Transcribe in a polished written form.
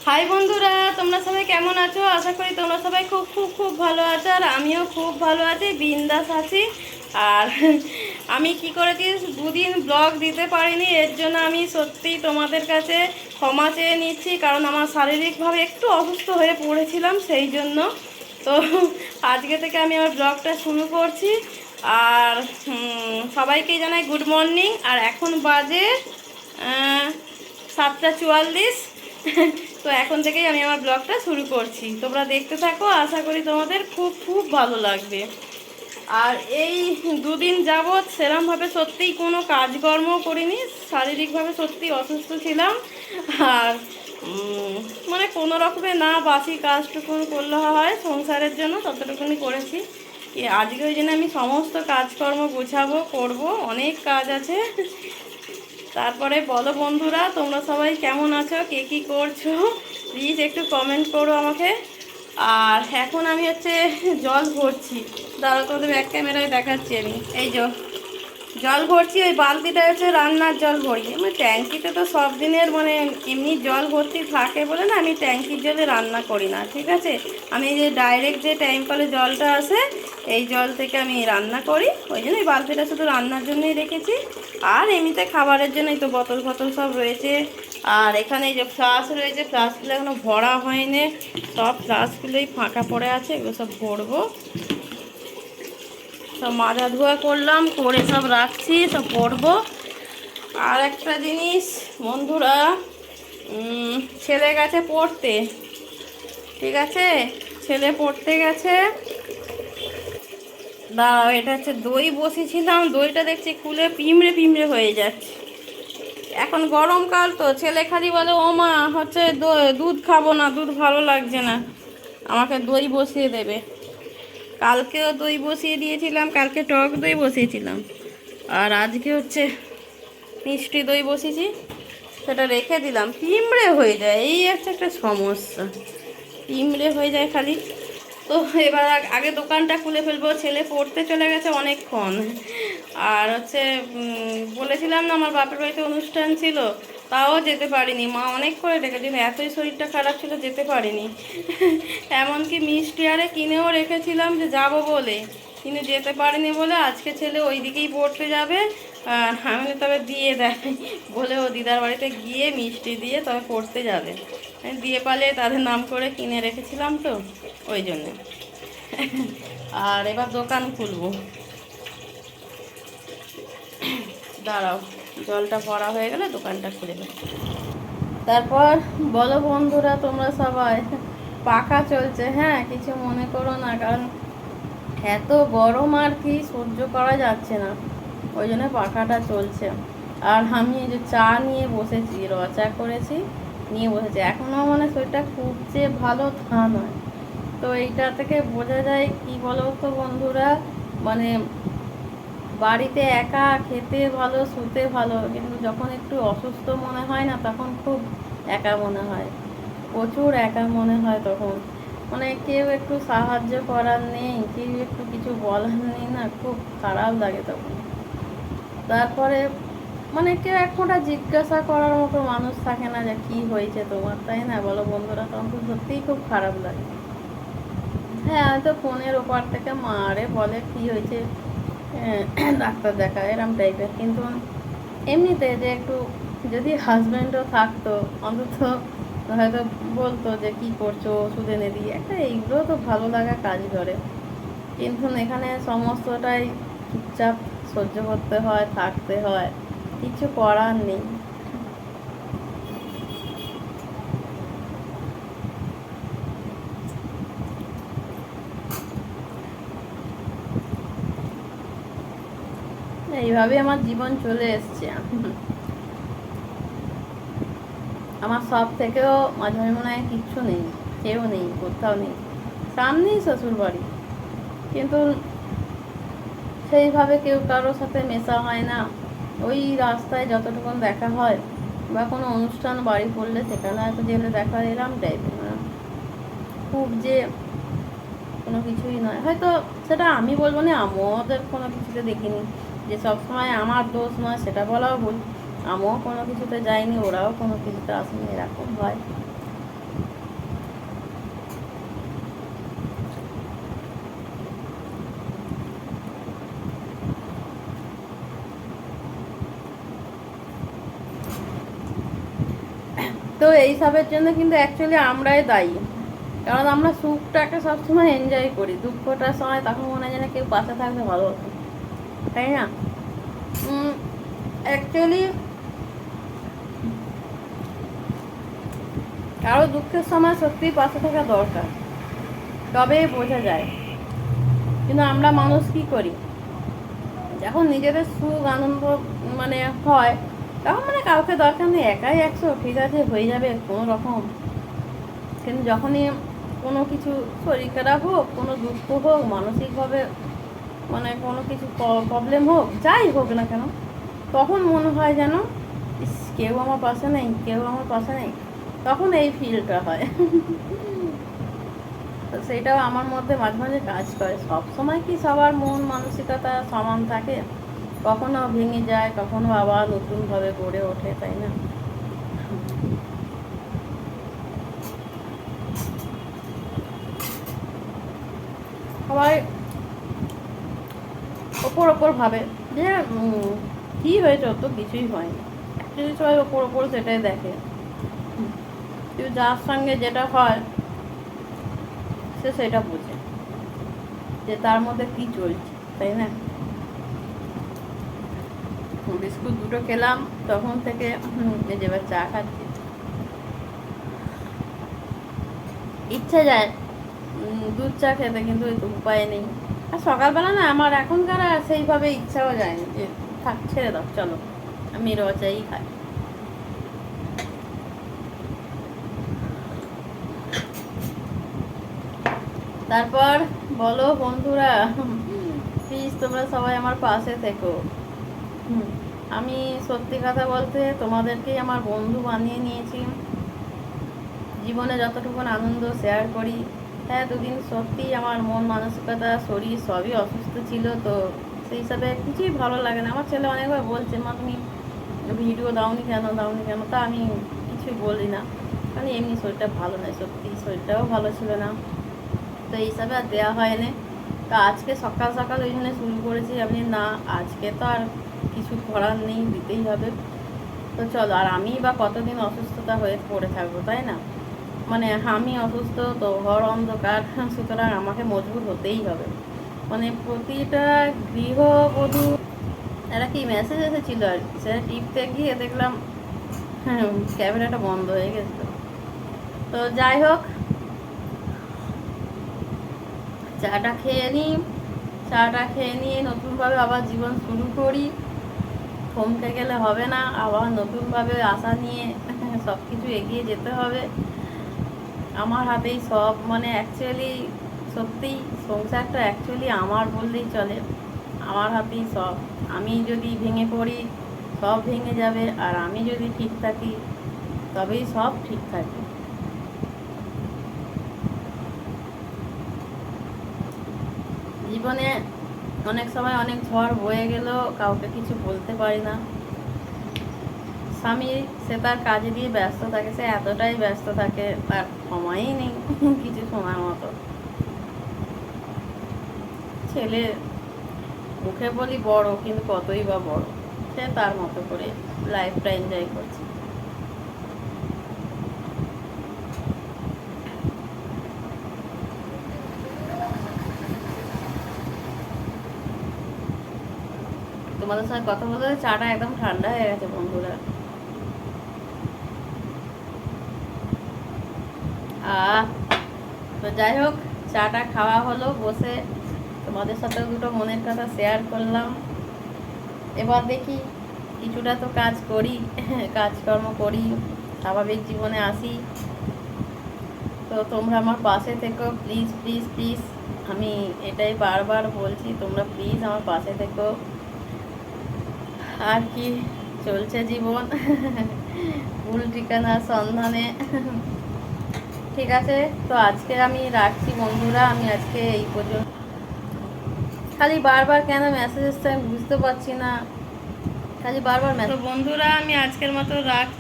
High বন্ধুরা, তোমরা সবাই কেমন আছো? আশা করি তোমরা সবাই খুব খুব খুব ভালো আছো। আর আমিও খুব ভালো আছি, বিন্দাস আছি। আর আমি কি করেছি, দুদিন ব্লগ দিতে পারিনি, এর জন্য আমি সত্যিই তোমাদের কাছে ক্ষমা চেয়ে নিচ্ছি। কারণ আমার শারীরিকভাবে একটু অসুস্থ হয়ে পড়েছিলাম, সেই জন্য। তো আজকে থেকে আমি আমার ব্লগটা শুরু করছি। আর সবাইকেই জানাই গুড মর্নিং। আর এখন বাজে 7:44। তো এখন থেকেই আমি আমার ব্লগটা শুরু করছি, তোমরা দেখতে থাকো। আশা করি তোমাদের খুব খুব ভালো লাগবে। আর এই দুদিন যাবৎ সেরমভাবে সত্যিই কোনো কাজকর্ম করিনি, শারীরিকভাবে সত্যি অসুস্থ ছিলাম। আর মানে কোনো রকমে না বাসি কাজটুকুন করলে হয় সংসারের জন্য, ততটুকুনি করেছি। আজকে ওই জন্য আমি সমস্ত কাজকর্ম গুছাবো, করব, অনেক কাজ আছে। তারপরে বলো বন্ধুরা, তোমরা সবাই কেমন আছো, কে কী করছো, প্লিজ একটু কমেন্ট করো আমাকে। আর এখন আমি জল ভরছি, দাঁড়া তোমাদের ব্যাক ক্যামেরায় দেখাচ্ছি। আমি এই জল ভরছি, ওই বালতিটা রান্নার জল ভরি। মানে ট্যাঙ্কিতে তো সব দিনের মানে এমনি জল ভর্তি থাকে বলে না, আমি ট্যাঙ্কির জলে রান্না করি না, ঠিক আছে। আমি যে ডাইরেক্ট যে টাইম কলে জলটা আসে, এই জল থেকে আমি রান্না করি। ওই জন্য এই বালতিটা শুধু রান্নার জন্যই রেখেছি। আর এমনিতে খাবারের জন্যই তো বোতল ফতল সব রয়েছে। আর এখানে এই যে ফ্লাস্ক রয়েছে, ফ্লাস্কগুলো এখনো ভরা হয়নি, সব ফ্লাস্কগুলোই ফাঁকা পড়ে আছে, এগুলো সব ভরবো। সব মাজা ধোয়া করলাম, করে সব রাখছি, সব পরবো। আর একটা জিনিস বন্ধুরা, ছেলে গেছে পড়তে, ঠিক আছে, ছেলে পড়তে গেছে। দাঁড়াও, এটা দই বসেছিলাম, দইটা দেখছি খুলে পিমড়ে পিমড়ে হয়ে যাচ্ছে। এখন গরমকাল তো, ছেলে খালি বলে ও মা দুধ খাবো না, দুধ ভালো লাগছে না, আমাকে দই বসিয়ে দেবে। কালকেও দই বসিয়ে দিয়েছিলাম, কালকে টক দই বসিয়েছিলাম। আর আজকে মিষ্টি দই বসিয়েছি, সেটা রেখে দিলাম, পিমড়ে হয়ে যায়, এই একটা সমস্যা, পিমড়ে হয়ে যায় খালি। তো এবার আগে দোকানটা খুলে ফেলবো, ছেলে পড়তে চলে গেছে অনেকক্ষণ। আর বলেছিলাম না আমার বাপের বাড়িতে অনুষ্ঠান ছিল, তাও যেতে পারিনি, মা অনেক করে ডেকেছিল, এতই শরীরটা খারাপ ছিল যেতে পারিনি। এমনকি মিষ্টি আরে কিনেও রেখেছিলাম যে যাব বলে, কিন্তু যেতে পারিনি বলে আজকে ছেলে ওই দিকেই পড়তে যাবে। আমি তবে দিয়ে দেয় বলে ও দিদার বাড়িতে গিয়ে মিষ্টি দিয়ে তবে পড়তে যাবে, দিয়ে পালে তাদের নাম করে কিনে রেখেছিলাম তো, ওই জন্যে। আর এবার দোকান খুলবো, দাঁড়াও, জলটা ভরা হয়ে গেলে দোকানটা খুলে দেবো। তারপর বলো বন্ধুরা, তোমরা সবাই, পাখা চলছে, হ্যাঁ, কিছু মনে করো না, কারণ এত গরম আর কি সহ্য করা যাচ্ছে না, ওই জন্য পাখাটা চলছে। আর আমি এই যে চা নিয়ে বসেছি, র চা করেছি, নিয়ে বসেছি, এখনও মানে শরীরটা খুব যে ভালো তা নয়। তো এইটা থেকে বোঝা যায় কি বলো তো বন্ধুরা, মানে বাড়িতে একা খেতে ভালো, শুতে ভালো, কিন্তু যখন একটু অসুস্থ মনে হয় না, তখন খুব একা মনে হয়, প্রচুর একা মনে হয় তখন। মানে কেউ একটু সাহায্য করার নেই, কেউ একটু কিছু বলার নেই না, খুব খারাপ লাগে তখন। তারপরে মানে কেউ এক ফোঁটা জিজ্ঞাসা করার মতো মানুষ থাকে না যে কি হয়েছে তোমার, তাই না বলো বন্ধুরা, তখন তো সত্যিই খুব খারাপ লাগে। হ্যাঁ, হয়তো ফোনের ওপার থেকে মারে বলে কি হয়েছে, ডাক্তার দেখা, এরম টাইপের। কিন্তু এমনিতে যে একটু যদি হাজব্যান্ডও থাকতো, অন্তত হয়তো বলতো যে কি করছো, ওষুধ এনে দিই একটা, এইগুলো তো ভালো লাগা কাজ করে। কিন্তু এখানে সমস্তটাই চুপচাপ সহ্য করতে হয়, থাকতে হয়, কিছু করার নেই। এইভাবে আমার জীবন চলে এসছে। আমার সব থেকেও মাঝে মাঝে মনে হয় কিচ্ছু নেই, কেউ নেই, কোথাও নেই, সামনেই শ্বশুর বাড়ি, কিন্তু সেইভাবে কেউ কারোর সাথে মেশা হয় না। ওই রাস্তায় যতটুকুন দেখা হয়, বা কোনো অনুষ্ঠান বাড়ি পড়লে সেখানে হয়তো যেগুলো দেখা হয়, এরম টাইপের না, খুব যে কোনো কিছুই নয়। হয়তো সেটা আমি বলবো না, আমাদের কোনো কিছুতে দেখিনি, যে সবসময় আমার দোষ নয় সেটা বলাও ভুল, আমিও কোনো কিছুতে যাইনি, ওরাও কোনো কিছুতে আসেনি, এরকম হয়। এইসবের জন্য কিন্তু অ্যাকচুয়ালি আমরাই দায়ী, কারণ আমরা সুখটাকে সবসময় এনজয় করি, দুঃখটার সময় তখন মনে হয় যেন কেউ পাশে থাকলে ভালো হতো, তাই না? অ্যাকচুয়ালি কারো দুঃখের সময় সত্যিই পাশে থাকা দরকার, তবেই বোঝা যায়। কিন্তু আমরা মানুষ কি করি, যখন নিজেদের সুখ আনন্দ মানে হয় তখন মানে কাউকে দরকার নেই, একাই 100 ঠিক আছে হয়ে যাবে কোনো রকম। কিন্তু যখনই কোনো কিছু শরীর খারাপ হোক, কোনো দুঃখ হোক, মানসিকভাবে মানে কোনো কিছু প্রবলেম হোক, যাই হোক না কেন, তখন মনে হয় যেন ইস কেউ আমার পাশে নেই, কেউ আমার পাশে নেই, তখন এই ফিলটা হয়। তো সেটাও আমার মধ্যে মাঝে মাঝে কাজ করে। সব সময় কি সবার মন মানসিকতা সমান থাকে? কখনো ভেঙে যায়, কখনো আবার নতুনভাবে গড়ে ওঠে, তাই না? সবাই ওপর ভাবে যে কি হয়েছে, তো কিছুই হয়নি। অ্যাকচুয়ালি সবাই ওপর সেটাই দেখে, কিন্তু যার সঙ্গে যেটা হয় সে সেটা বোঝে যে তার মধ্যে কি চলছে, তাই না? বিস্কুট দুটো খেলাম তখন থেকে, এই যে এবার চা খাচ্ছি। ইচ্ছে যায় দুধ চা খেতে, কিন্তু উপায় নেই। আর সকালবেলা না আমার এখনকার আর সেইভাবে ইচ্ছাও যায়নি যে থাক ছেড়ে দাও, চলো আমি র চাই খাই। তারপর বলো বন্ধুরা, প্লিজ তোমরা সবাই আমার পাশে থেকো। আমি সত্যি কথা বলতে তোমাদেরকেই আমার বন্ধু বানিয়ে নিয়েছি, জীবনে যতটুকু আনন্দ শেয়ার করি। হ্যাঁ, দুদিন সত্যিই আমার মন মানসিকতা শরীর সবই অসুস্থ ছিল, তো সেই হিসাবে কিছুই ভালো লাগে না। আমার ছেলে অনেকবার বলছে, মা তুমি ভিডিও দাওনি কেন, তা আমি কিছুই বলি না, মানে এমনি শরীরটা ভালো নয়, সত্যি শরীরটাও ভালো ছিল না, তো এই হিসাবে আর দেওয়া হয়নি। তো আজকে সকাল সকাল ওই জন্য শুরু করেছি, আমি না আজকে তো আর কিছু করার নেই, দিতেই হবে। তো চলো, আর আমি বা কতদিন অসুস্থতা হয়ে পড়ে থাকবো, তাই না? মানে আমি অসুস্থ তো ঘর অন্ধকার, সুতরাং আমাকে মজবুত হতেই হবে। মানে প্রতিটা গৃহবধূ একটা কি মেসেজ এসেছিল আর কি, সেটা টিপতে গিয়ে দেখলাম ক্যামেরাটা বন্ধ হয়ে গেছিল। তো যাই হোক, চাটা খেয়ে নিই, চাটা খেয়ে নিয়ে নতুনভাবে আবার জীবন শুরু করি। থমকে গেলে হবে না, আবার নতুনভাবে আশা নিয়ে সব কিছু এগিয়ে যেতে হবে। আমার হাতেই সব, মানে অ্যাকচুয়ালি সত্যিই সংসারটা অ্যাকচুয়ালি আমার বললেই চলে, আমার হাতেই সব। আমি যদি ভেঙে পড়ি সব ভেঙে যাবে, আর আমি যদি ঠিক থাকি তবেই সব ঠিক থাকবে। জীবনে অনেক সময় অনেক ঝড় বয়ে গেল, কাউকে কিছু বলতে পারি না। স্বামী সে তার কাজে দিয়ে ব্যস্ত থাকে, সে এতটাই ব্যস্ত থাকে তার সময়ই নেই কিছু শোনার মতো। ছেলে মুখে বলি বড়, কিন্তু কতই বা বড়, সে তার মতো করে লাইফটা এনজয় করছে। তোমাদের সঙ্গে কথা বলতে চাটা একদম ঠান্ডা হয়ে গেছে বন্ধুরা। তো যাই হোক, চাটা খাওয়া হলো, বসে তোমাদের সাথে দুটো মনের কথা শেয়ার করলাম। এবার দেখি কিছুটা তো কাজ করি, কাজকর্ম করি, স্বাভাবিক জীবনে আসি। তো তোমরা আমার পাশে থেকো, প্লিজ প্লিজ প্লিজ, আমি এটাই বারবার বলছি, তোমরা প্লিজ আমার পাশে থেকো। আর কি চলছে জীবন, ভুল ঠিকানার সন্ধানে। ঠিক আছে, তো আজকে আমি রাখছি বন্ধুরা, আমি আজকে এই পর্যন্ত। খালি বারবার কেন মেসেজ এসছে আমি বুঝতে পারছি না, খালি বারবার মেসেজ। বন্ধুরা আমি আজকের মতো রাখছি।